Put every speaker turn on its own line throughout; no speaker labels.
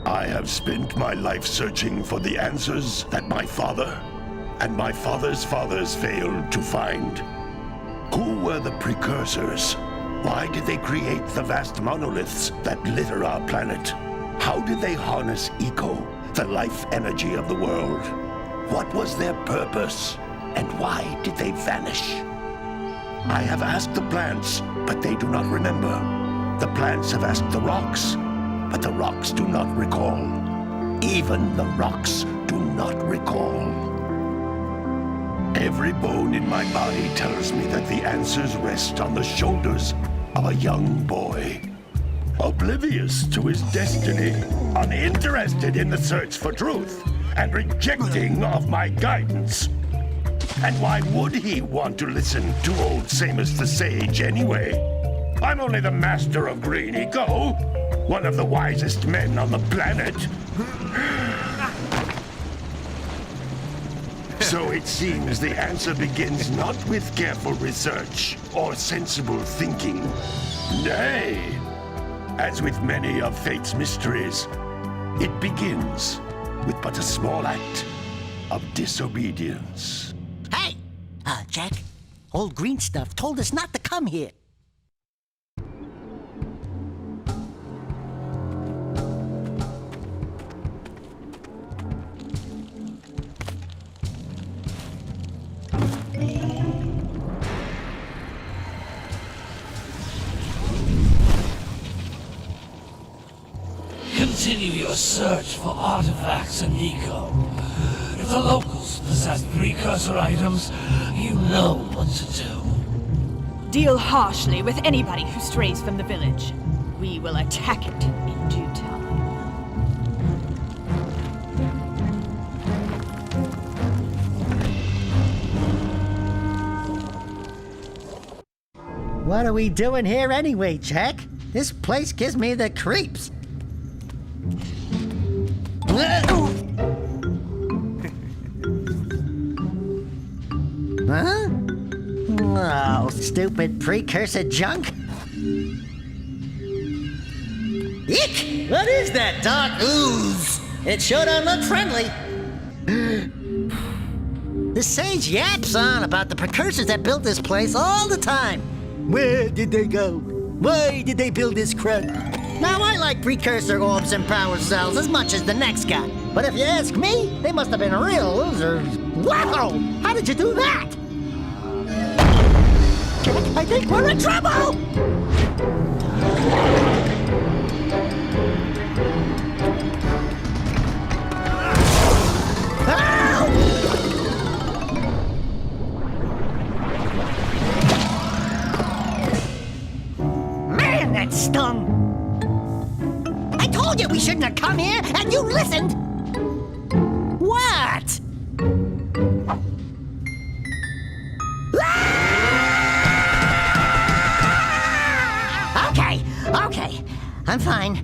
I have spent my life searching for the answers that my father and my father's fathers failed to find. Who were the Precursors? Why did they create the vast monoliths that litter our planet? How did they harness eco, the life energy of the world? What was their purpose, and why did they vanish? I have asked the plants, but they do not remember. The plants have asked the rocks, but the rocks do not recall. Even the rocks do not recall. Every bone in my body tells me that the answers rest on the shoulders of a young boy. Oblivious to his destiny, uninterested in the search for truth, and rejecting of my guidance. And why would he want to listen to old Samus the Sage anyway? I'm only the master of green eco, one of the wisest men on the planet. So it seems the answer begins not with careful research or sensible thinking. Nay, as with many of fate's mysteries, it begins with but a small act of disobedience.
Hey! Jack, old green stuff told us not to come here.
Continue your search for artifacts and eco. If the locals possess precursor items, you know what to do.
Deal harshly with anybody who strays from the village. We will attack it in due time.
What are we doing here anyway, Jack? This place gives me the creeps. Huh? Oh, stupid precursor junk. Eek! What is that dark ooze? It sure don't look friendly. The sage yaps on about the precursors that built this place all the time. Where did they go? Why did they build this crud? Now, I like precursor orbs and power cells as much as the next guy. But if you ask me, they must have been real losers. Wow! How did you do that? Jack, I think we're in trouble! Man, that stung! I told you we shouldn't have come here, and you listened! What? Okay. I'm fine.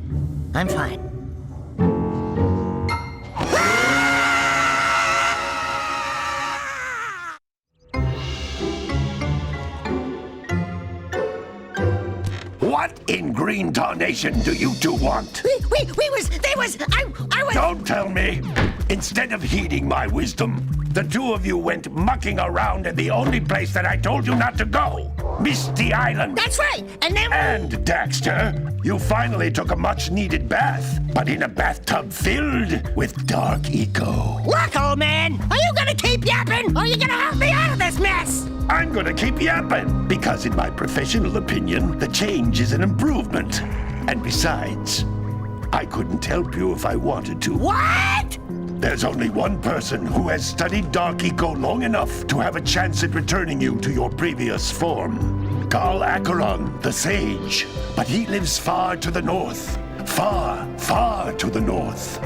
What in green tarnation do you two want?
I was...
Don't tell me! Instead of heeding my wisdom, the two of you went mucking around in the only place that I told you not to go! Misty Island!
That's right! And then...
And, Daxter, you finally took a much-needed bath, but in a bathtub filled with dark eco.
Look, old man! Are you gonna keep yapping, or are you gonna help me out of this mess?
I'm gonna keep yapping, because in my professional opinion, the change is an improvement. And besides, I couldn't help you if I wanted to.
What?
There's only one person who has studied dark eco long enough to have a chance at returning you to your previous form. Carl Acheron, the Sage. But he lives far to the north. Far, far to the north.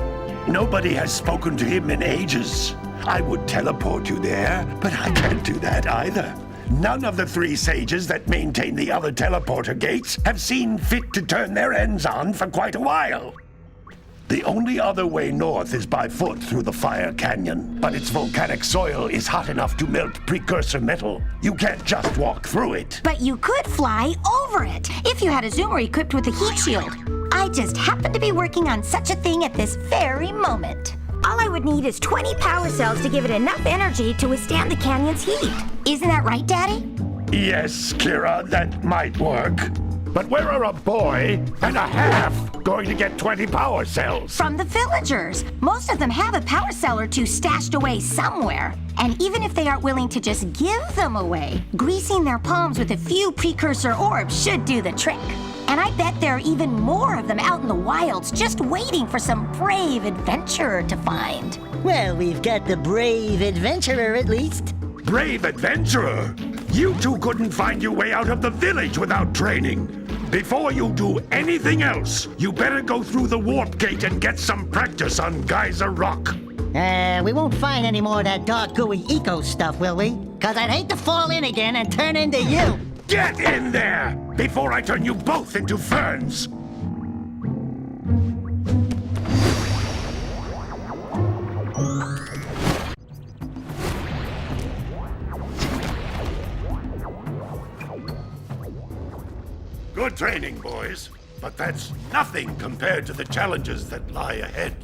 Nobody has spoken to him in ages. I would teleport you there, but I can't do that either. None of the three sages that maintain the other teleporter gates have seen fit to turn their ends on for quite a while. The only other way north is by foot through the Fire Canyon, but its volcanic soil is hot enough to melt precursor metal. You can't just walk through it.
But you could fly over it, if you had a zoomer equipped with a heat shield. I I just happen to be working on such a thing at this very moment. All I would need is 20 power cells to give it enough energy to withstand the canyon's heat. Isn't that right, Daddy?
Yes, Kira, that might work. But where are a boy and a half going to get 20 power cells?
From the villagers. Most of them have a power cell or two stashed away somewhere. And even if they aren't willing to just give them away, greasing their palms with a few precursor orbs should do the trick. And I bet there are even more of them out in the wilds just waiting for some brave adventurer to find.
Well, we've got the brave adventurer at least.
Brave adventurer! You two couldn't find your way out of the village without training. Before you do anything else, you better go through the warp gate and get some practice on Geyser Rock.
We won't find any more of that dark, gooey eco stuff, will we? 'Cause I'd hate to fall in again and turn into you.
Get in there before I turn you both into ferns. Good training, boys, but that's nothing compared to the challenges that lie ahead.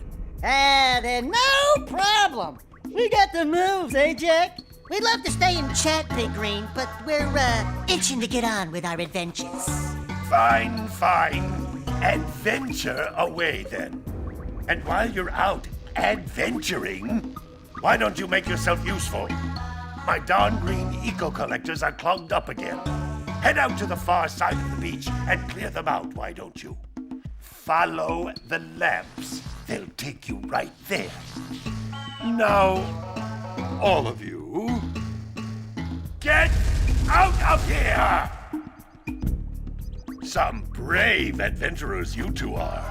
Then no problem. We got the moves, eh, Jack? We'd love to stay and chat, Big Green, but we're, itching to get on with our adventures.
Fine, fine. Adventure away, then. And while you're out adventuring, why don't you make yourself useful? My darn green eco-collectors are clogged up again. Head out to the far side of the beach and clear them out, why don't you? Follow the lamps. They'll take you right there. Now, all of you, get out of here! Some brave adventurers you two are.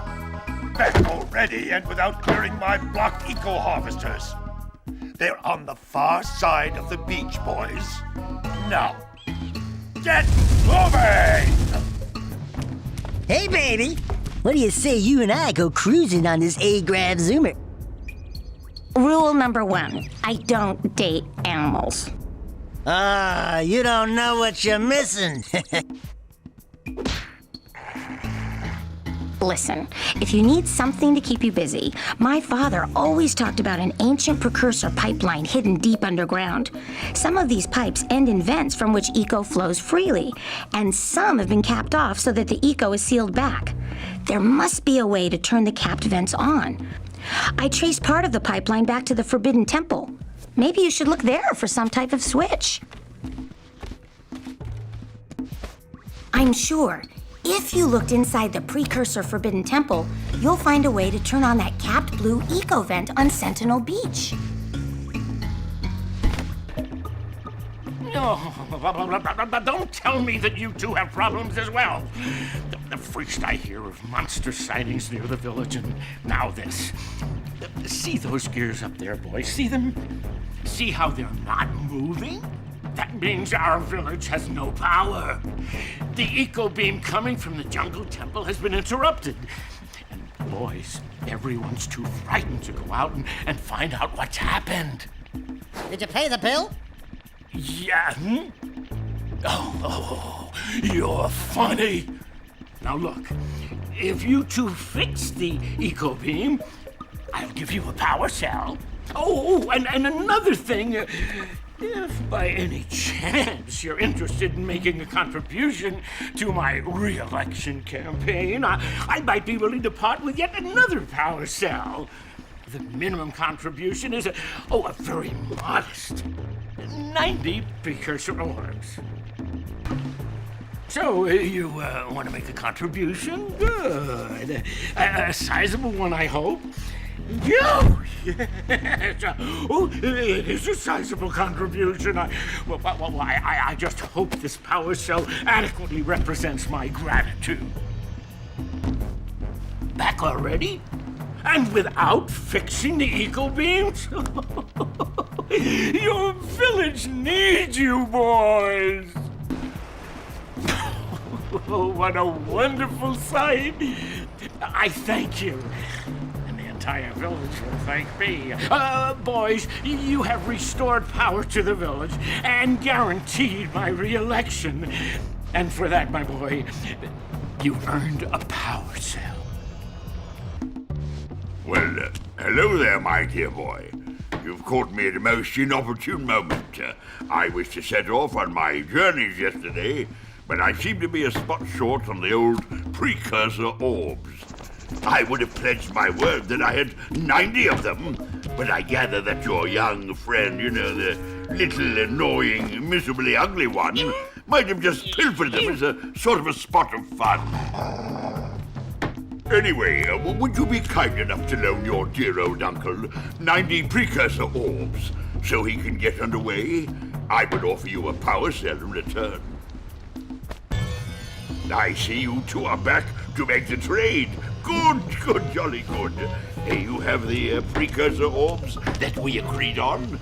Back already and without clearing my blocked eco-harvesters. They're on the far side of the beach, boys. Now, get moving!
Hey, baby. What do you say you and I go cruising on this A-Grav Zoomer?
Rule number 1, I don't date animals.
You don't know what you're missing.
Listen, if you need something to keep you busy, my father always talked about an ancient precursor pipeline hidden deep underground. Some of these pipes end in vents from which eco flows freely, and some have been capped off so that the eco is sealed back. There must be a way to turn the capped vents on. I traced part of the pipeline back to the Forbidden Temple. Maybe you should look there for some type of switch. I'm sure if you looked inside the Precursor Forbidden Temple, you'll find a way to turn on that capped blue eco vent on Sentinel Beach.
Don't tell me that you two have problems as well. The first I hear of monster sightings near the village, and now this. See those gears up there, boys? See them? See how they're not moving? That means our village has no power. The eco beam coming from the jungle temple has been interrupted. And boys, everyone's too frightened to go out and find out what's happened.
Did you pay the bill?
Yeah. Oh, you're funny. Now look, if you two fix the eco beam, I'll give you a power cell. Oh, and another thing. If by any chance you're interested in making a contribution to my re-election campaign, I might be willing to part with yet another power cell. The minimum contribution is a very modest 90 precursor orbs. So, you want to make a contribution? Good. A sizable one, I hope. Yes. It is a sizable contribution. I just hope this power cell adequately represents my gratitude. Back already? And without fixing the eco beams? Your village needs you, boys. Oh, what a wonderful sight. I thank you. Entire village will thank me. Boys, you have restored power to the village and guaranteed my re-election. And for that, my boy, you've earned a power cell.
Well, hello there, my dear boy. You've caught me at a most inopportune moment. I was to set off on my journeys yesterday, but I seem to be a spot short on the old Precursor orbs. I would have pledged my word that I had 90 of them, but I gather that your young friend, the little annoying, miserably ugly one, might have just pilfered them as a sort of a spot of fun. Anyway, would you be kind enough to loan your dear old uncle 90 Precursor orbs so he can get underway? I would offer you a power cell in return. I see you two are back to make the trade. Good, jolly good. You have the Precursor orbs that we agreed on?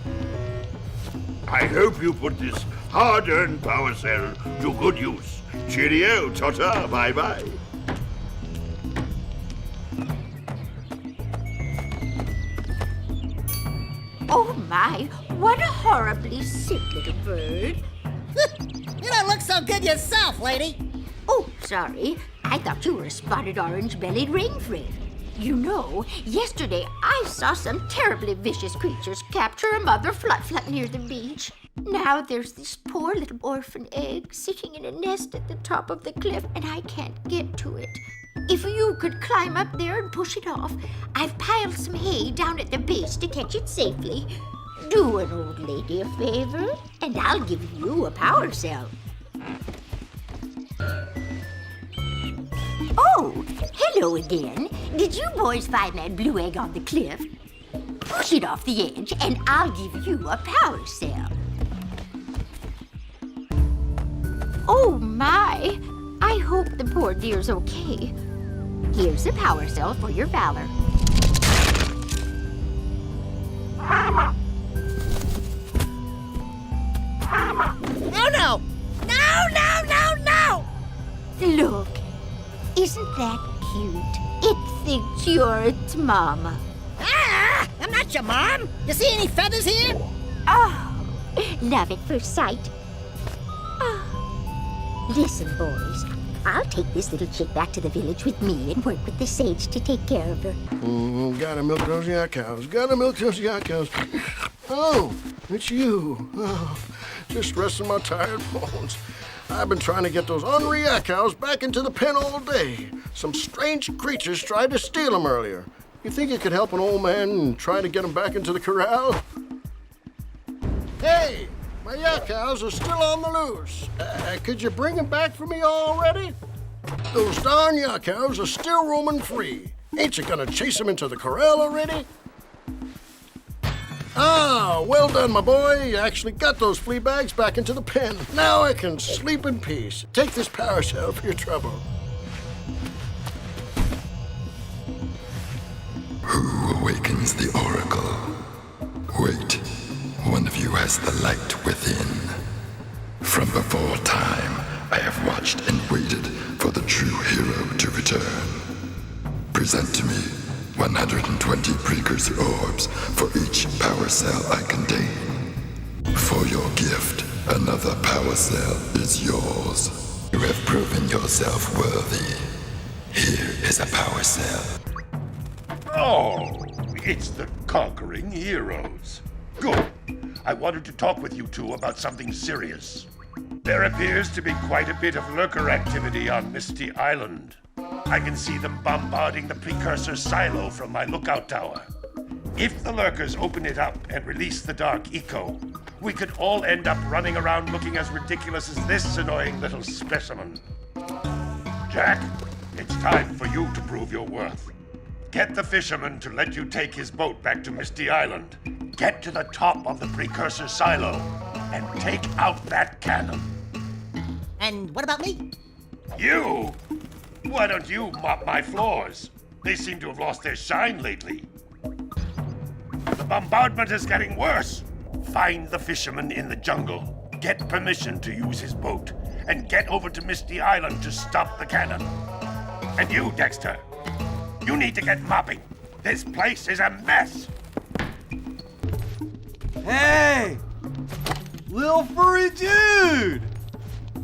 I hope you put this hard-earned power cell to good use. Cheerio, ta-ta, bye-bye.
Oh my, what a horribly sick little bird.
You don't look so good yourself, lady.
Oh, sorry. I thought you were a spotted orange-bellied rainfred. You know, yesterday I saw some terribly vicious creatures capture a mother flut-flut near the beach. Now there's this poor little orphan egg sitting in a nest at the top of the cliff, and I can't get to it. If you could climb up there and push it off, I've piled some hay down at the base to catch it safely. Do an old lady a favor, and I'll give you a power cell. Oh, hello again. Did you boys find that blue egg on the cliff? Push it off the edge, and I'll give you a power cell. Oh, my. I hope the poor dear's okay. Here's a power cell for your valor.
Oh, no! No!
Look, isn't that cute? It thinks you're its mama.
Ah! I'm not your mom. You see any feathers here?
Oh, love at first sight. Oh. Listen, boys. I'll take this little chick back to the village with me and work with the sage to take care of her.
Gotta milk those yak cows. Gotta milk those yak cows. Oh, it's you. Oh, just resting my tired bones. I've been trying to get those ornery yak cows back into the pen all day. Some strange creatures tried to steal them earlier. You think you could help an old man and try to get them back into the corral? Hey, my yak cows are still on the loose. Could you bring them back for me already? Those darn yak cows are still roaming free. Ain't you gonna chase them into the corral already? Ah, well done, my boy. You actually got those flea bags back into the pen. Now I can sleep in peace. Take this power cell for your trouble.
Who awakens the oracle? Wait, one of you has the light within. From before time, I have watched and waited for the true hero to return. Present to me 120 Precursor orbs for each power cell I contain. For your gift, another power cell is yours. You have proven yourself worthy. Here is a power cell.
Oh, it's the conquering heroes. Good. I wanted to talk with you two about something serious. There appears to be quite a bit of lurker activity on Misty Island. I can see them bombarding the Precursor silo from my lookout tower. If the lurkers open it up and release the dark eco, we could all end up running around looking as ridiculous as this annoying little specimen. Jack, it's time for you to prove your worth. Get the fisherman to let you take his boat back to Misty Island. Get to the top of the Precursor silo and take out that cannon.
And what about me?
You? Why don't you mop my floors? They seem to have lost their shine lately. The bombardment is getting worse. Find the fisherman in the jungle. Get permission to use his boat. And get over to Misty Island to stop the cannon. And you, Dexter, you need to get mopping. This place is a mess.
Hey! Little furry dude!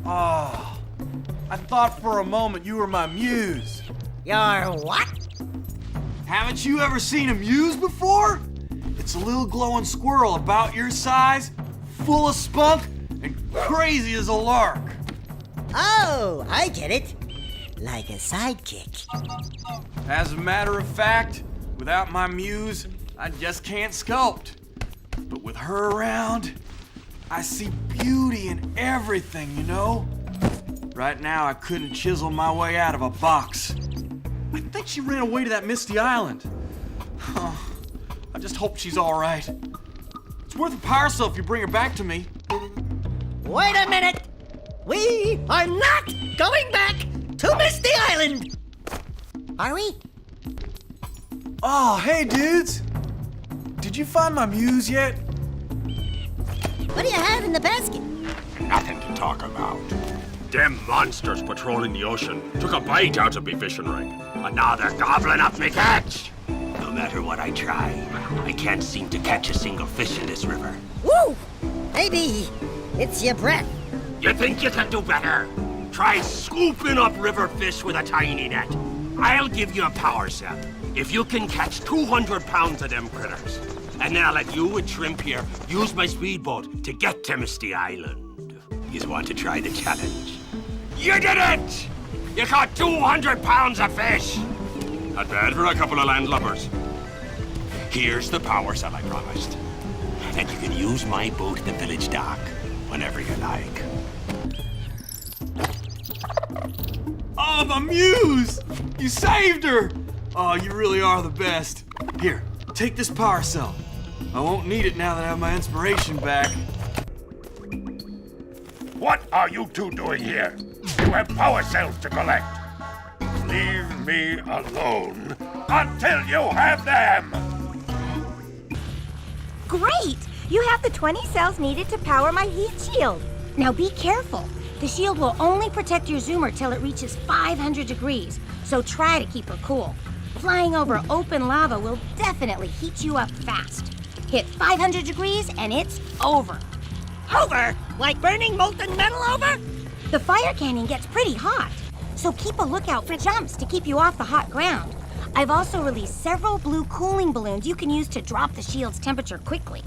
Oh, I thought for a moment you were my muse.
Your what?
Haven't you ever seen a muse before? It's a little glowing squirrel about your size, full of spunk, and crazy as a lark.
Oh, I get it. Like a sidekick.
As a matter of fact, without my muse, I just can't sculpt. But with her around, I see beauty in everything, you know? Right now, I couldn't chisel my way out of a box. I think she ran away to that misty island. I just hope she's all right. It's worth a power cell if you bring her back to me.
Wait a minute! We are not going back to Misty Island! Are we?
Oh, hey, dudes! Did you find my muse yet?
What do you have in the basket?
Nothing to talk about. Them monsters patrolling the ocean took a bite out of me fishing ring, and now they're gobbling up me catch. No matter what I try, I can't seem to catch a single fish in this river.
Woo! Maybe it's your breath.
You think you can do better? Try scooping up river fish with a tiny net. I'll give you a power cell if you can catch 200 pounds of them critters. And then I'll let you and Shrimp here use my speedboat to get to Misty Island. You want to try the challenge? You did it! You caught 200 pounds of fish! Not bad for a couple of landlubbers. Here's the power cell I promised. And you can use my boat at the village dock whenever you like.
Oh, my muse! You saved her! Oh, you really are the best. Here, take this power cell. I won't need it now that I have my inspiration back.
What are you two doing here? You have power cells to collect. Leave me alone until you have them!
Great! You have the 20 cells needed to power my heat shield.
Now be careful. The shield will only protect your zoomer till it reaches 500 degrees, so try to keep her cool. Flying over open lava will definitely heat you up fast. Hit 500 degrees and it's over.
Over? Like burning molten metal over?
The fire canyon gets pretty hot, so keep a lookout for jumps to keep you off the hot ground. I've also released several blue cooling balloons you can use to drop the shield's temperature quickly.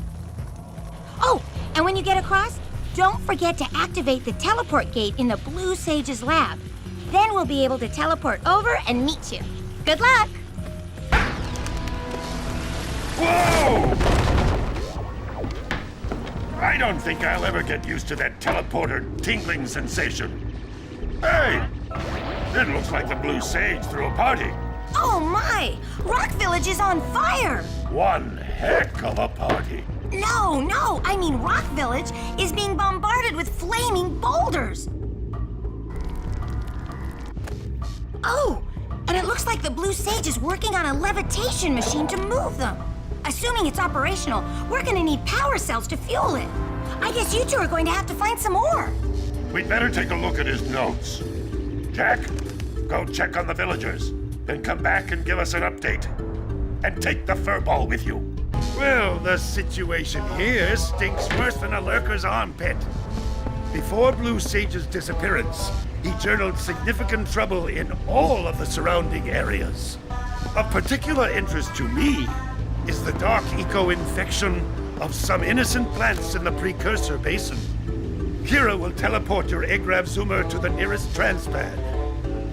Oh, and when you get across, don't forget to activate the teleport gate in the Blue Sage's lab. Then we'll be able to teleport over and meet you. Good luck!
Whoa! I don't think I'll ever get used to that teleporter tingling sensation. Hey! It looks like the Blue Sage threw a party.
Oh my! Rock Village is on fire!
One heck of a party.
No, I mean Rock Village is being bombarded with flaming boulders. Oh, and it looks like the Blue Sage is working on a levitation machine to move them. Assuming it's operational, we're gonna need power cells to fuel it. I guess you two are going to have to find some more.
We'd better take a look at his notes. Jack, go check on the villagers. Then come back and give us an update. And take the furball with you. Well, the situation here stinks worse than a lurker's armpit. Before Blue Sage's disappearance, he journaled significant trouble in all of the surrounding areas. Of particular interest to me is the dark eco-infection of some innocent plants in the Precursor Basin. Kira will teleport your Agrav Zoomer to the nearest transpad.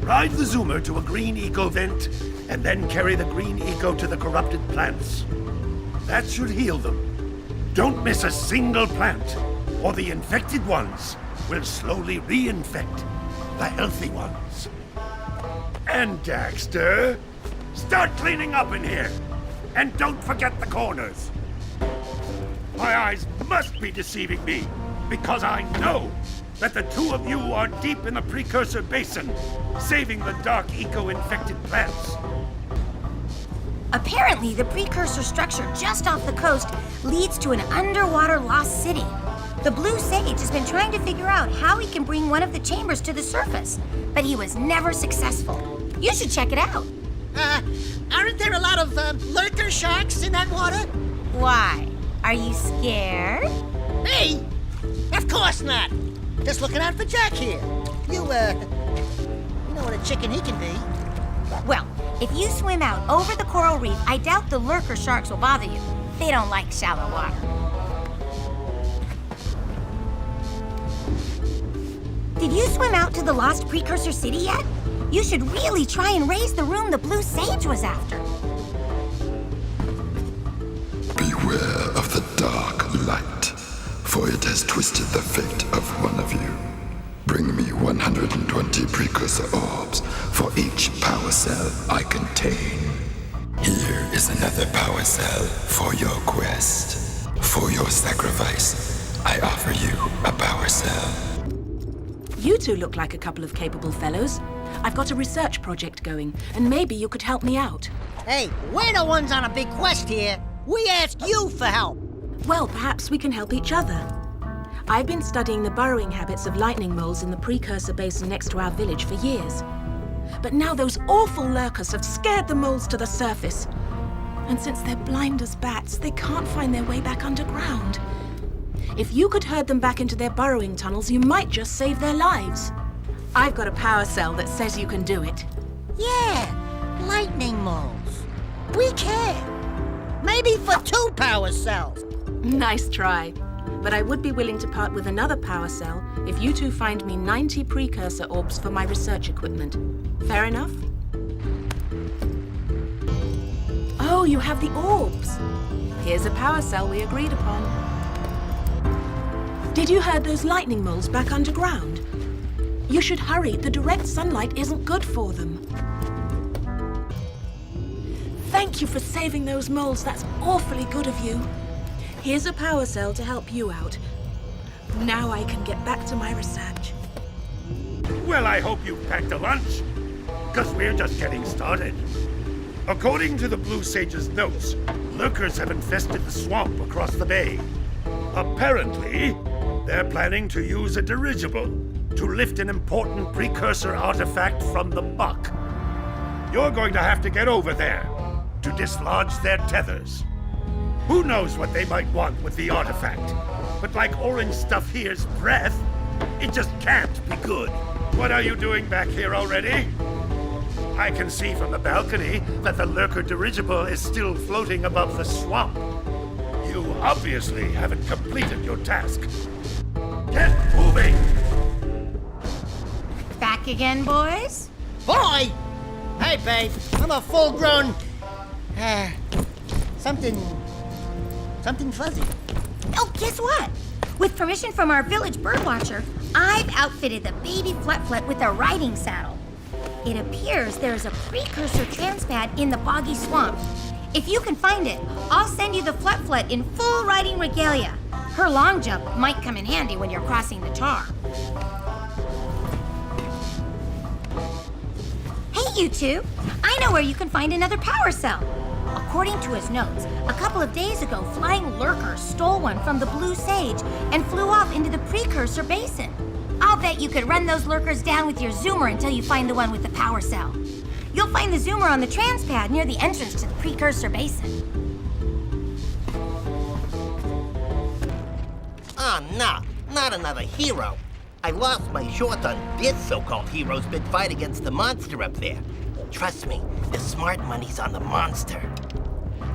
Ride the Zoomer to a green eco vent, and then carry the green eco to the corrupted plants. That should heal them. Don't miss a single plant, or the infected ones will slowly reinfect the healthy ones. And Daxter, start cleaning up in here. And don't forget the corners. My eyes must be deceiving me, because I know that the two of you are deep in the Precursor Basin, saving the dark eco-infected plants.
Apparently, the Precursor structure just off the coast leads to an underwater lost city. The Blue Sage has been trying to figure out how he can bring one of the chambers to the surface, but he was never successful. You should check it out.
Aren't there a lot of lurker sharks in that water?
Why? Are you scared?
Me? Of course not. Just looking out for Jack here. You know what a chicken he can be.
Well,
If you swim out over the coral reef, I doubt the lurker sharks will bother you. They don't like shallow water. Did you swim out to the lost Precursor City yet? You should really try and raise the room the blue sage was after.
Beware of the dark light, for it has twisted the fate of one of you. Bring me 120 Precursor orbs for each power cell I contain. Here is another power cell for your quest. For your sacrifice, I offer you a power cell.
You two look like a couple of capable fellows. I've got a research project going, and maybe you could help me out.
Hey, we're the ones on a big quest here. We ask you for help.
Well, perhaps we can help each other. I've been studying the burrowing habits of lightning moles in the Precursor Basin next to our village for years. But now those awful lurkers have scared the moles to the surface. And since they're blind as bats, they can't find their way back underground. If you could herd them back into their burrowing tunnels, you might just save their lives. I've got a power cell that says you can do it.
Yeah, lightning moles. We can. Maybe for 2 power cells.
Nice try. But I would be willing to part with another power cell if you two find me 90 Precursor orbs for my research equipment. Fair enough? Oh, you have the orbs. Here's a power cell we agreed upon. Did you herd those lightning moles back underground? You should hurry. The direct sunlight isn't good for them. Thank you for saving those moles. That's awfully good of you. Here's a power cell to help you out. Now I can get back to my research.
Well, I hope you packed a lunch, because we're just getting started. According to the Blue Sage's notes, lurkers have infested the swamp across the bay. Apparently, they're planning to use a dirigible to lift an important Precursor artifact from the muck. You're going to have to get over there to dislodge their tethers. Who knows what they might want with the artifact? But like orange stuff here's breath, it just can't be good. What are you doing back here already? I can see from the balcony that the lurker dirigible is still floating above the swamp. You obviously haven't completed your task. Get moving!
Back again, boys?
Boy! Hey, babe. I'm a full-grown... Something fuzzy.
Oh, guess what? With permission from our village birdwatcher, I've outfitted the baby Flut-Flut with a riding saddle. It appears there's a Precursor transpad in the boggy swamp. If you can find it, I'll send you the Flut-Flut in full riding regalia. Her long jump might come in handy when you're crossing the tar. Hey, you two. I know where you can find another power cell. According to his notes, a couple of days ago, flying lurkers stole one from the Blue Sage and flew off into the Precursor Basin. I'll bet you could run those lurkers down with your zoomer until you find the one with the power cell. You'll find the zoomer on the transpad near the entrance to the Precursor Basin.
Oh, no, not another hero. I lost my shorts on this so-called hero's big fight against the monster up there. Trust me, the smart money's on the monster.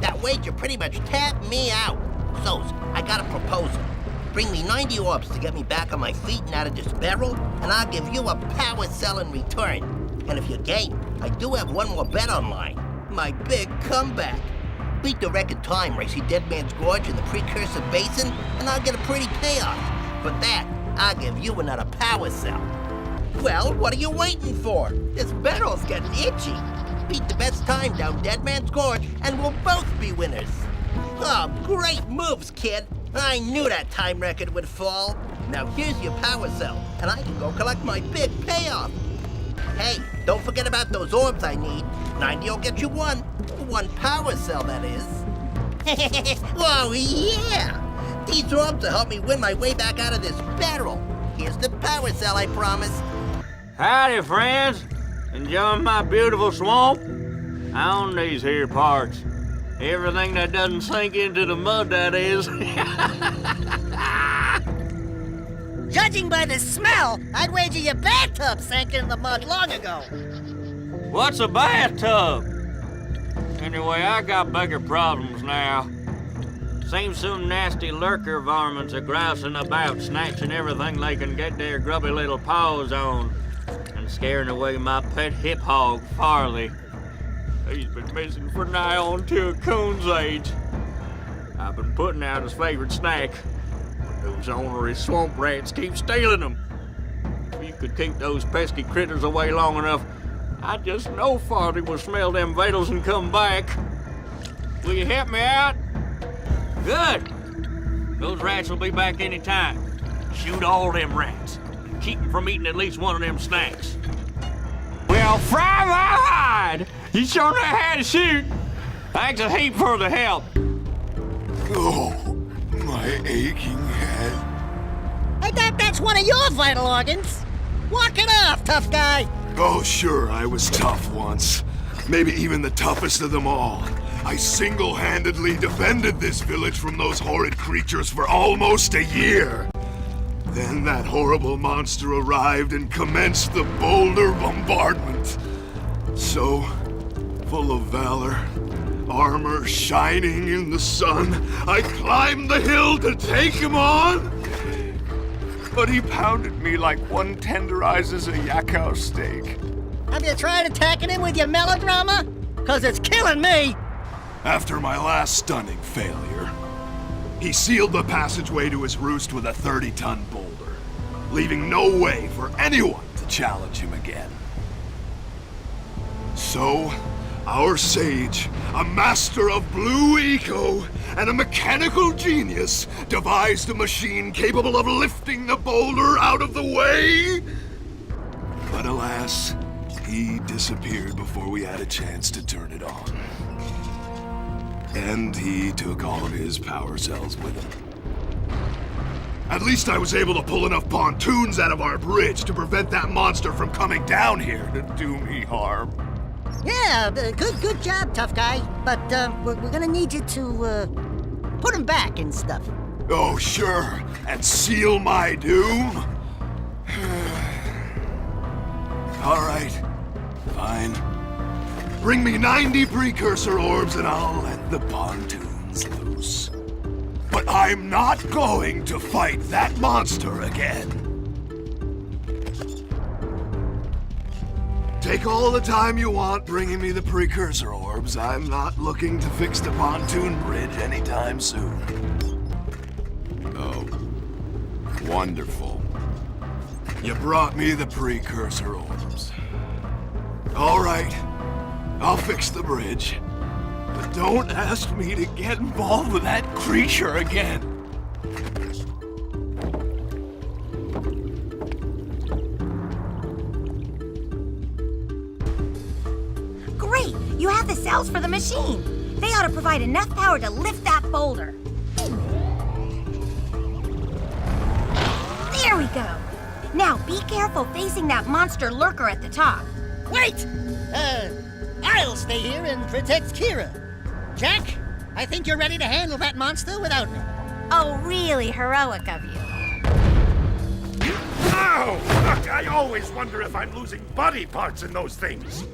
That wager pretty much tapped me out. So, I got a proposal. Bring me 90 orbs to get me back on my feet and out of this barrel, and I'll give you a power cell in return. And if you're game, I do have one more bet online. My big comeback. Beat the record time racing Dead Man's Gorge in the Precursor Basin, and I'll get a pretty payoff. For that, I'll give you another power cell. Well, what are you waiting for? This barrel's getting itchy. Beat the best time down Dead Man's Gorge, and we'll both be winners. Oh, great moves, kid. I knew that time record would fall. Now here's your power cell, and I can go collect my big payoff. Hey, don't forget about those orbs I need. 90 will get you one. One power cell, that is. Oh, yeah! These orbs will help me win my way back out of this barrel. Here's the power cell, I promise.
Howdy, friends. Enjoying my beautiful swamp? On these here parts. Everything that doesn't sink into the mud, that is.
Judging by the smell, I'd wager your bathtub sank in the mud long ago.
What's a bathtub?
Anyway, I got bigger problems now. Seems some nasty lurker varmints are grousing about, snatching everything they can get their grubby little paws on, and scaring away my pet hip hog, Farley. He's been missing for nigh on to a coon's age. I've been putting out his favorite snack. Those ornery swamp rats keep stealing them. If you could keep those pesky critters away long enough, I just know Farley will smell them vitals and come back. Will you help me out? Good. Those rats will be back any time. Shoot all them rats. Keep them from eating at least one of them snacks. Well, fry my hide! You sure know how to shoot. Thanks a heap for the help.
Oh, my aching head.
I thought that's one of your vital organs. Walk it off, tough guy.
Oh, sure, I was tough once. Maybe even the toughest of them all. I single-handedly defended this village from those horrid creatures for almost a year. Then that horrible monster arrived and commenced the boulder bombardment. So, full of valor, armor shining in the sun, I climbed the hill to take him on. But he pounded me like one tenderizes a yakao steak.
Have you tried attacking him with your melodrama? 'Cause it's killing me.
After my last stunning failure, he sealed the passageway to his roost with a 30-ton boulder, leaving no way for anyone to challenge him again. So, our sage, a master of blue eco and a mechanical genius, devised a machine capable of lifting the boulder out of the way. But alas, he disappeared before we had a chance to turn it on. And he took all of his power cells with him. At least I was able to pull enough pontoons out of our bridge to prevent that monster from coming down here to do me harm.
Yeah, good job, tough guy. But we're gonna need you to put him back and stuff.
Oh, sure, and seal my doom? All right, fine. Bring me 90 precursor orbs and I'll let the pontoons loose. But I'm not going to fight that monster again. Take all the time you want bringing me the precursor orbs. I'm not looking to fix the pontoon bridge anytime soon. Oh, wonderful. You brought me the precursor orbs. All right. I'll fix the bridge. But don't ask me to get involved with that creature again.
Great! You have the cells for the machine. They ought to provide enough power to lift that boulder. There we go. Now be careful facing that monster lurker at the top.
Wait! I'll stay here and protect Kira. Jack, I think you're ready to handle that monster without me.
Oh, really heroic of you.
Ow! Look, I always wonder if I'm losing body parts in those things.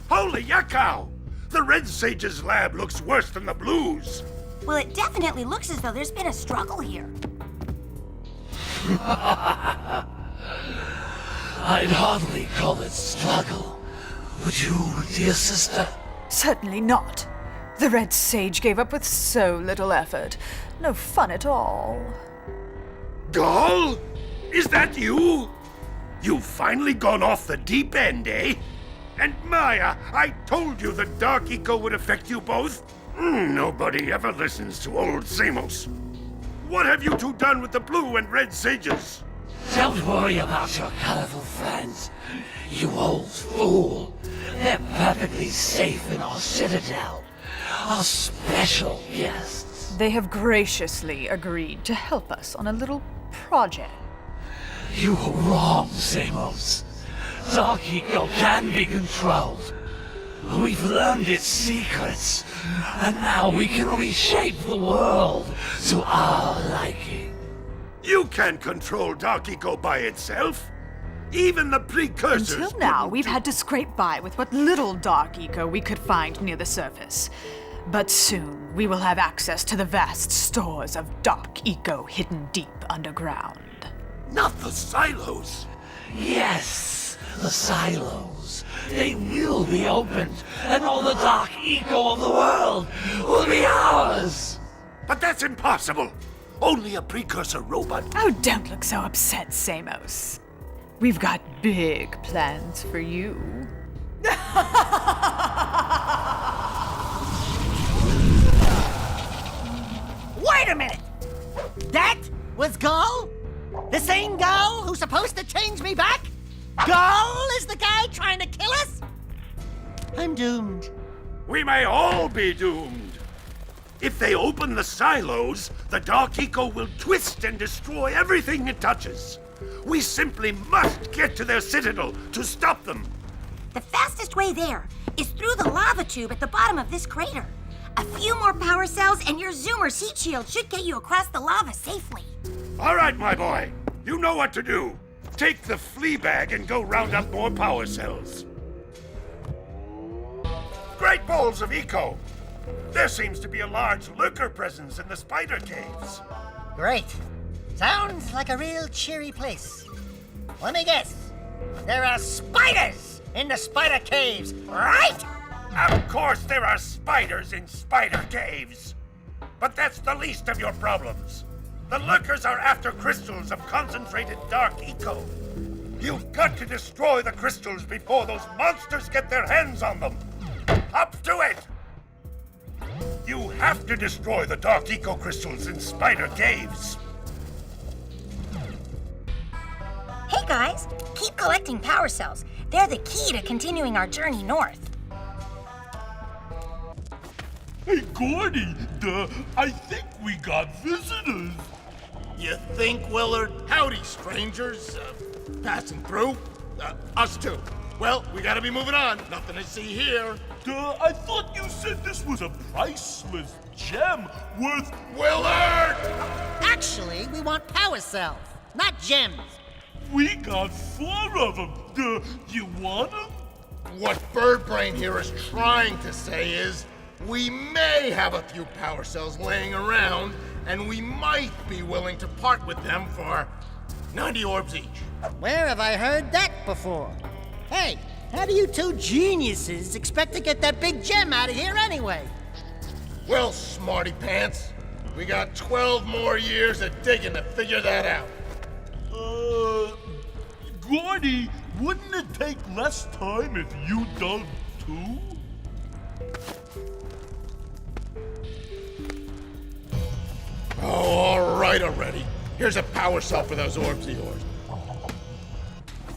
Holy yakao! The Red Sage's lab looks worse than the Blues.
Well, it definitely looks as though there's been a struggle here.
I'd hardly call it struggle. Would you, dear sister?
Certainly not. The Red Sage gave up with so little effort. No fun at all.
Gall? Is that you? You've finally gone off the deep end, eh? And Maya, I told you the dark eco would affect you both. Nobody ever listens to old Samos. What have you two done with the blue and red sages?
Don't worry about your colorful friends, you old fool. They're perfectly safe in our citadel. Our special guests.
They have graciously agreed to help us on a little project.
You were wrong, Samos. Dark Eco can be controlled. We've learned its secrets, and now we can reshape the world to our liking.
You can't control Dark Eco by itself. Even the precursors.
Until now, we've had to scrape by with what little dark eco we could find near the surface. But soon, we will have access to the vast stores of dark eco hidden deep underground.
Not the silos.
Yes, the silos. They will be opened, and all the dark eco of the world will be ours.
But that's impossible. Only a precursor robot.
Oh, don't look so upset, Samos. We've got big plans for you.
Wait a minute! That was Gull? The same Gull who's supposed to change me back? Gull is the guy trying to kill us? I'm doomed.
We may all be doomed. If they open the silos, the dark eco will twist and destroy everything it touches. We simply must get to their citadel to stop them.
The fastest way there is through the lava tube at the bottom of this crater. A few more power cells and your Zoomer's heat shield should get you across the lava safely.
All right, my boy. You know what to do. Take the flea bag and go round up more power cells. Great balls of eco. There seems to be a large lurker presence in the spider caves.
Great. Sounds like a real cheery place. Let me guess. There are spiders in the spider caves, right?
Of course there are spiders in spider caves. But that's the least of your problems. The lurkers are after crystals of concentrated dark eco. You've got to destroy the crystals before those monsters get their hands on them. Up to it! You have to destroy the dark eco crystals in spider caves.
Hey guys, keep collecting power cells. They're the key to continuing our journey north.
Hey, Gordy, I think we got visitors.
You think, Willard? Howdy, strangers. Passing through? Us too. Well, we gotta be moving on. Nothing to see here.
I thought you said this was a priceless gem worth...
Willard!
Actually, we want power cells, not gems.
We got 4 of them. You want them?
What Birdbrain here is trying to say is, we may have a few power cells laying around, and we might be willing to part with them for 90 orbs each.
Where have I heard that before? Hey, how do you two geniuses expect to get that big gem out of here anyway?
Well, smarty pants, we got 12 more years of digging to figure that out.
Gordy, wouldn't it take less time if you dug too?
Oh, all right already. Here's a power cell for those orbs of yours.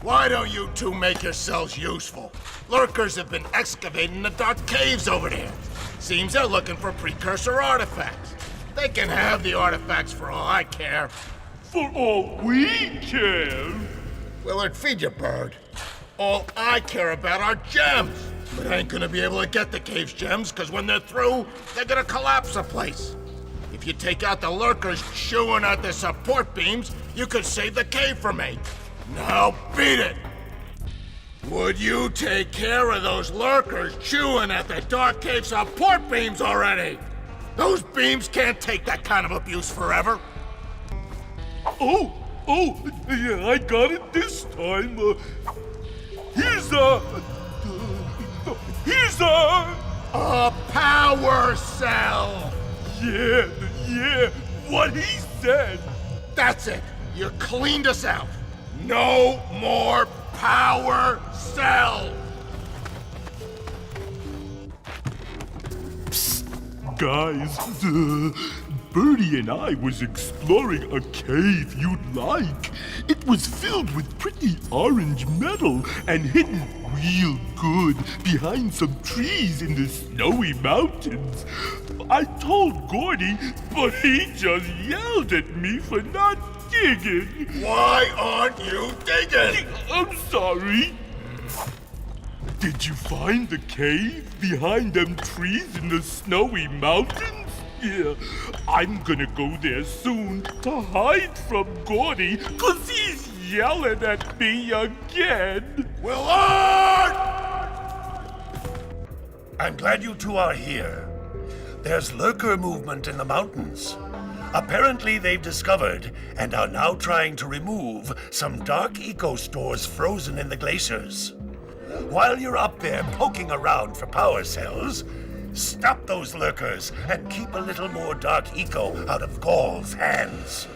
Why don't you two make yourselves useful? Lurkers have been excavating the dark caves over there. Seems they're looking for precursor artifacts. They can have the artifacts for all I care.
For all we care?
Willard, feed your bird. All I care about are gems. But I ain't gonna be able to get the cave's gems, because when they're through, they're gonna collapse the place. If you take out the lurkers chewing at the support beams, you could save the cave for me. Now beat it! Would you take care of those lurkers chewing at the dark cave support beams already? Those beams can't take that kind of abuse forever.
Oh, yeah, I got it this time. Here's
a power cell!
Yeah, what he said.
That's it. You cleaned us out. No more power cells!
Psst, guys, Birdie and I was exploring a cave you'd like. It was filled with pretty orange metal and hidden real good behind some trees in the snowy mountains. I told Gordy, but he just yelled at me for not digging.
Why aren't you digging?
I'm sorry. Did you find the cave behind them trees in the snowy mountains? Yeah, I'm gonna go there soon to hide from Gordy, 'cause he's yelling at me again.
Willard! I'm glad you two are here. There's lurker movement in the mountains. Apparently they've discovered and are now trying to remove some dark eco stores frozen in the glaciers. While you're up there poking around for power cells, stop those lurkers and keep a little more dark eco out of Gaul's hands.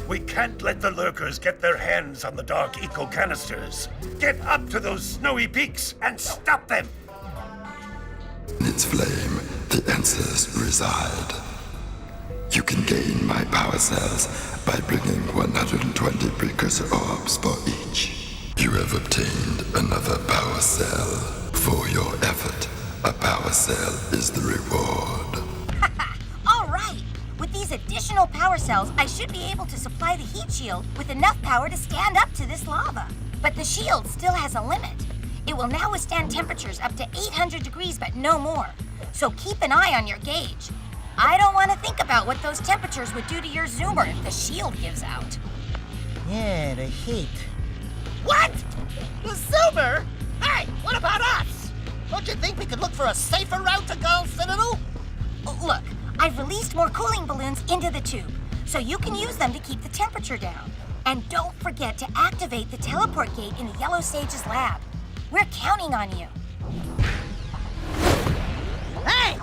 We can't let the lurkers get their hands on the dark eco canisters. Get up to those snowy peaks and stop them!
In its flame, the answers reside. You can gain my power cells by bringing 120 precursor orbs for each. You have obtained another power cell. For your effort, a power cell is the reward.
All right! With these additional power cells, I should be able to supply the heat shield with enough power to stand up to this lava. But the shield still has a limit. It will now withstand temperatures up to 800 degrees, but no more. So keep an eye on your gauge. I don't want to think about what those temperatures would do to your zoomer if the shield gives out.
Yeah, the heat.
What? The Zoomer? Hey, what about us? Don't you think we could look for a safer route to Gaul's Citadel?
Look, I've released more cooling balloons into the tube, so you can use them to keep the temperature down. And don't forget to activate the teleport gate in the Yellow Sage's lab. We're counting on you.
Hey!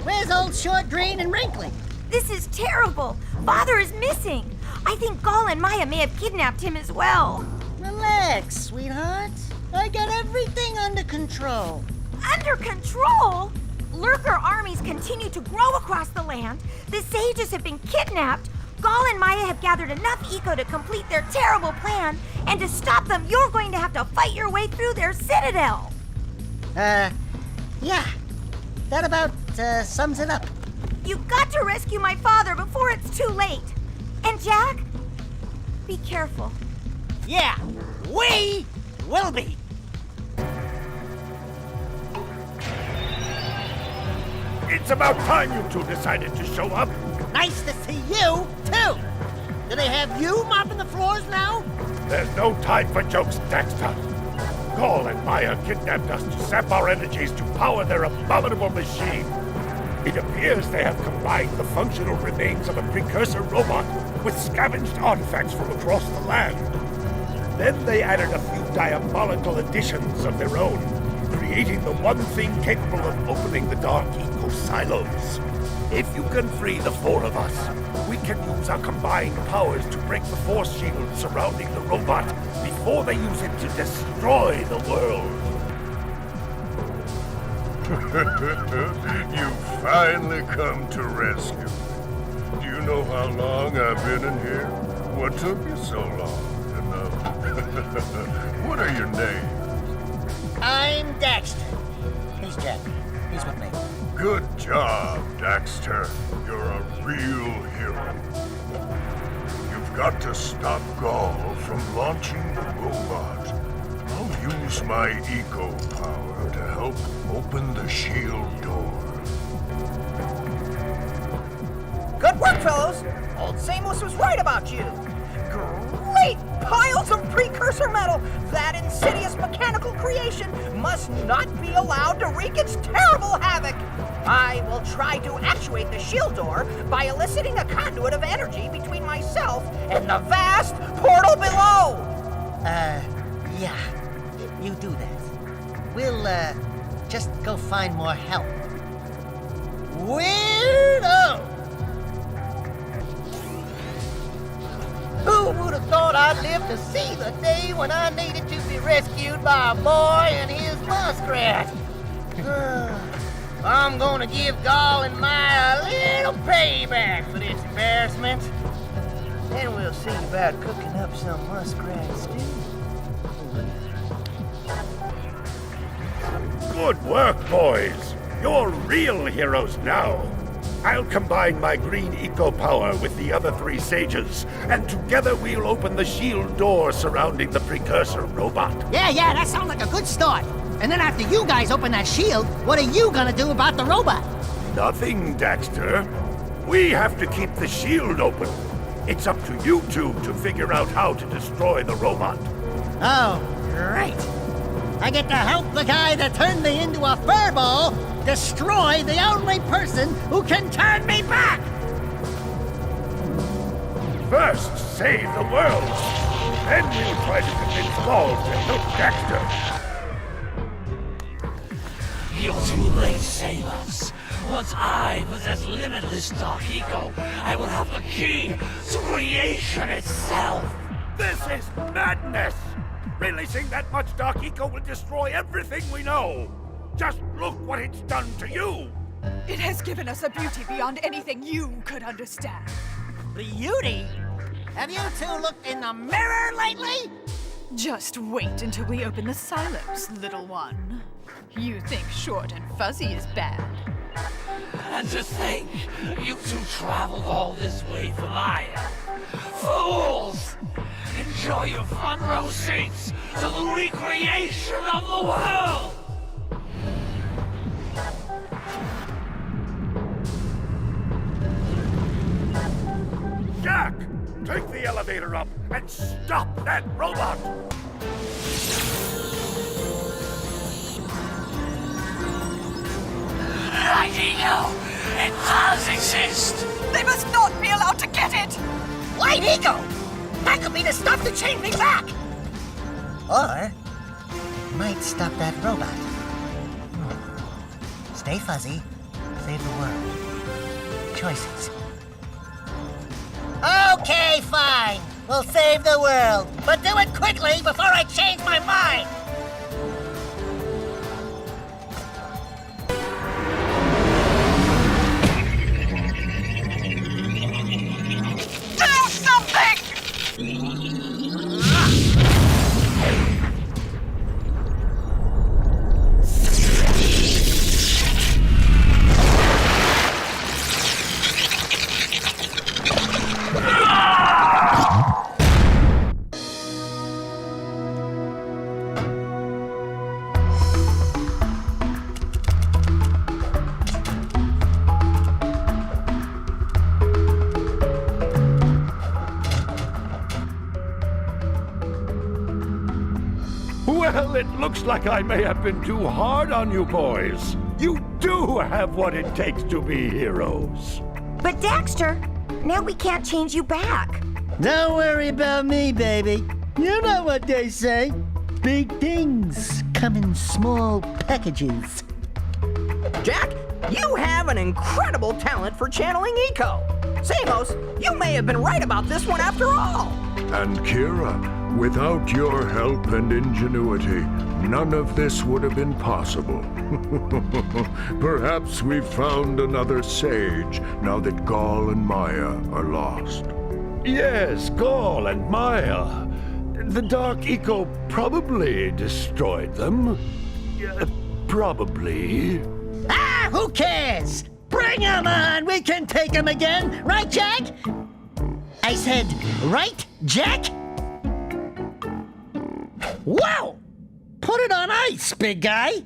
Where's old Short, Green, and Wrinkly?
This is terrible. Father is missing. I think Gaul and Maya may have kidnapped him as well.
Relax, sweetheart. I got everything under control.
Under control? Lurker armies continue to grow across the land. The sages have been kidnapped. Gaul and Maya have gathered enough eco to complete their terrible plan. And to stop them, you're going to have to fight your way through their citadel.
Yeah. That about sums it up.
You've got to rescue my father before it's too late. And Jack, be careful.
Yeah, we will be.
It's about time you two decided to show up.
Nice to see you, too. Do they have you mopping the floors now?
There's no time for jokes, Daxter. Gaul and Maya kidnapped us to sap our energies to power their abominable machine. It appears they have combined the functional remains of a precursor robot with scavenged artifacts from across the land. Then they added a few diabolical additions of their own, creating the one thing capable of opening the dark eco silos. If you can free the four of us, we can use our combined powers to break the force shield surrounding the robot before they use it to destroy the world.
You've finally come to rescue. Do you know how long I've been in here? What took you so long? What are your names?
I'm Daxter. He's Jack. He's with me.
Good job, Daxter. You're a real hero. You've got to stop Gaul from launching the robot. I'll use my eco power to help open the shield door.
Good work, fellows. Old Samos was right about you. Great piles of precursor metal. That insidious mechanical creation must not be allowed to wreak its terrible havoc. I will try to actuate the shield door by eliciting a conduit of energy between myself and the vast portal below.
Yeah. You do that. We'll, just go find more help.
Weirdo! Who would have thought I'd live to see the day when I needed to be rescued by a boy and his muskrat? I'm gonna give Gaul and Maya a little payback for this embarrassment. Then we'll see about cooking up some muskrat stew.
Good work, boys. You're real heroes now. I'll combine my green eco power with the other three sages, and together we'll open the shield door surrounding the precursor robot.
Yeah, that sounds like a good start. And then after you guys open that shield, what are you gonna do about the robot?
Nothing, Daxter. We have to keep the shield open. It's up to you two to figure out how to destroy the robot.
Oh, great. I get to help the guy that turned me into a furball destroy the only person who can turn me back!
First, save the world. Then we'll try to convince Gall to help Daxter.
You're too late, Samus. Once I possess limitless Dark Eco, I will have the key to creation itself.
This is madness! Releasing that much Dark Eco will destroy everything we know. Just look what it's done to you.
It has given us a beauty beyond anything you could understand.
Beauty? Have you two looked in the mirror lately?
Just wait until we open the silos, little one. You think short and fuzzy is bad.
And to think, you two traveled all this way for my help. Fools! Enjoy your front row seats to the recreation of the world!
Jak, take the elevator up and stop that robot!
Right, Eco! It does exist!
They must not be allowed to get it!
Light Eco! That could be the stuff to chain me back! Or might stop that robot. Stay fuzzy, save the world. Choices. Okay, fine. We'll save the world. But do it quickly before I change my mind!
Do something!
Well, it looks like I may have been too hard on you boys. You do have what it takes to be heroes.
But Daxter, now we can't change you back.
Don't worry about me, baby. You know what they say. Big things come in small packages.
Jak, you have an incredible talent for channeling Eco. Samos, you may have been right about this one after all.
And Kira, without your help and ingenuity, none of this would have been possible. Perhaps we've found another sage now that Gall and Maya are lost.
Yes, Gall and Maya. The Dark Eco probably destroyed them. Probably.
Ah, who cares? Bring 'em on! We can take 'em again! Right, Jak? I said, right, Jak? Wow! Put it on ice, big guy!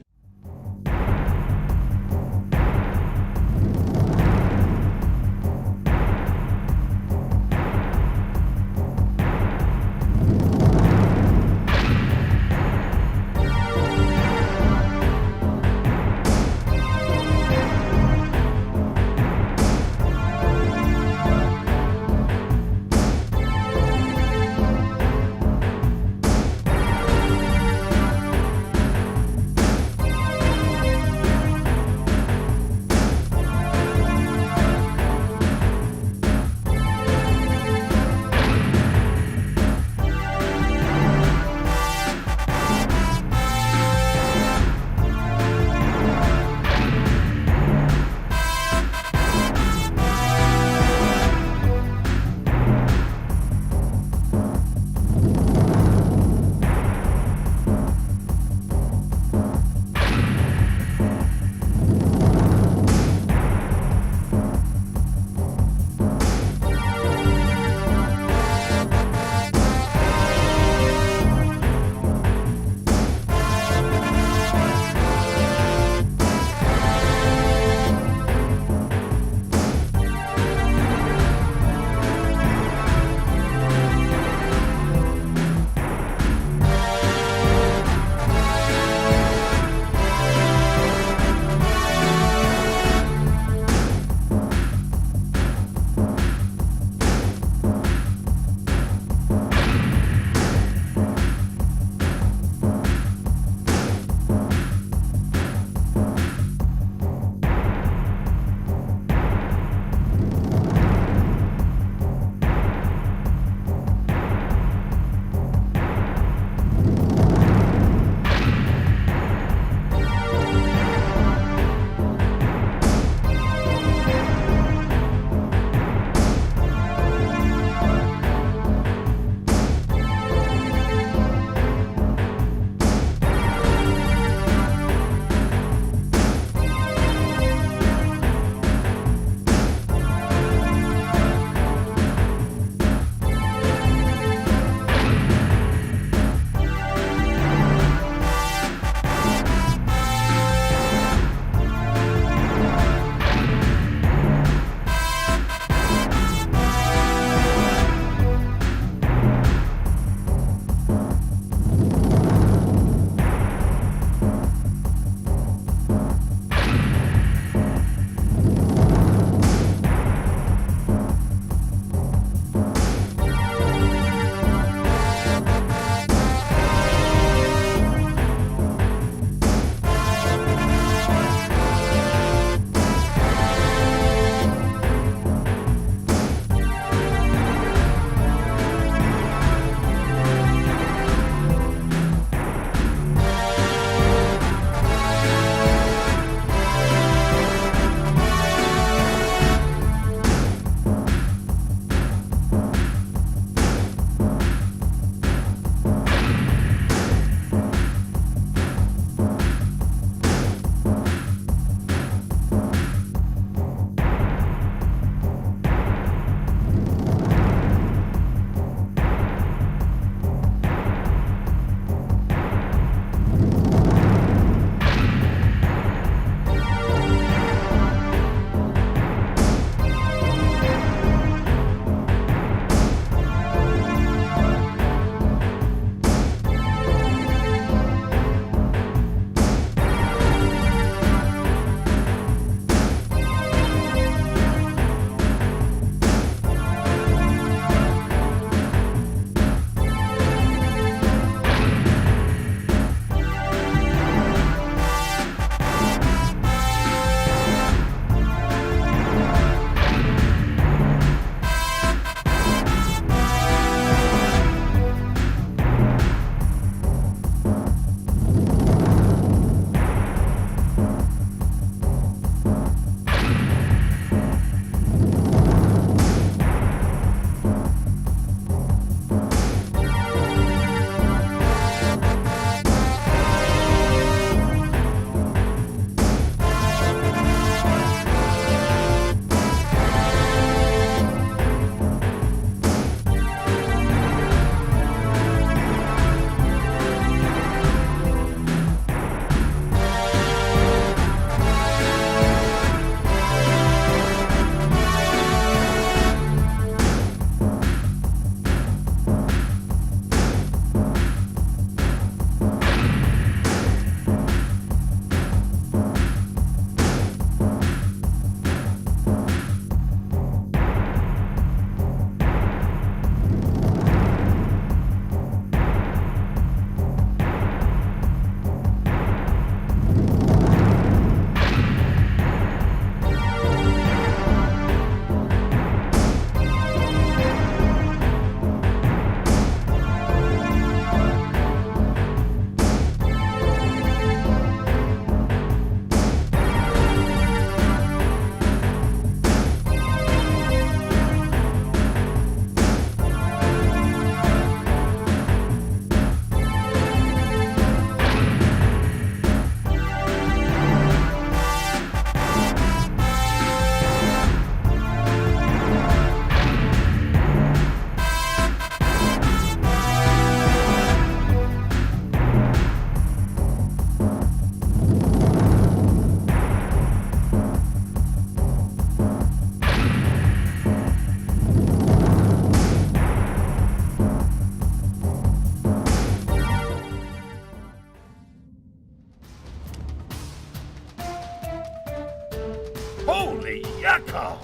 Holy yakko!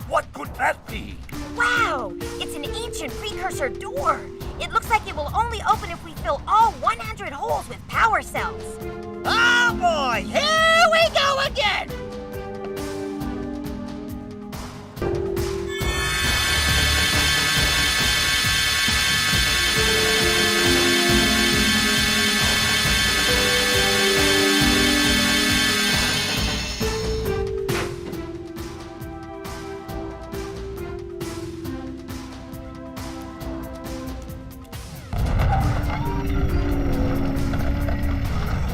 What could that be?
Wow! It's an ancient precursor door. It looks like it will only open if we fill all 100 holes with power cells.
Oh boy, here we go again!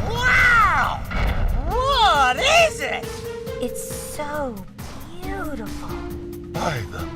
Wow! What is it? It's so beautiful.
By the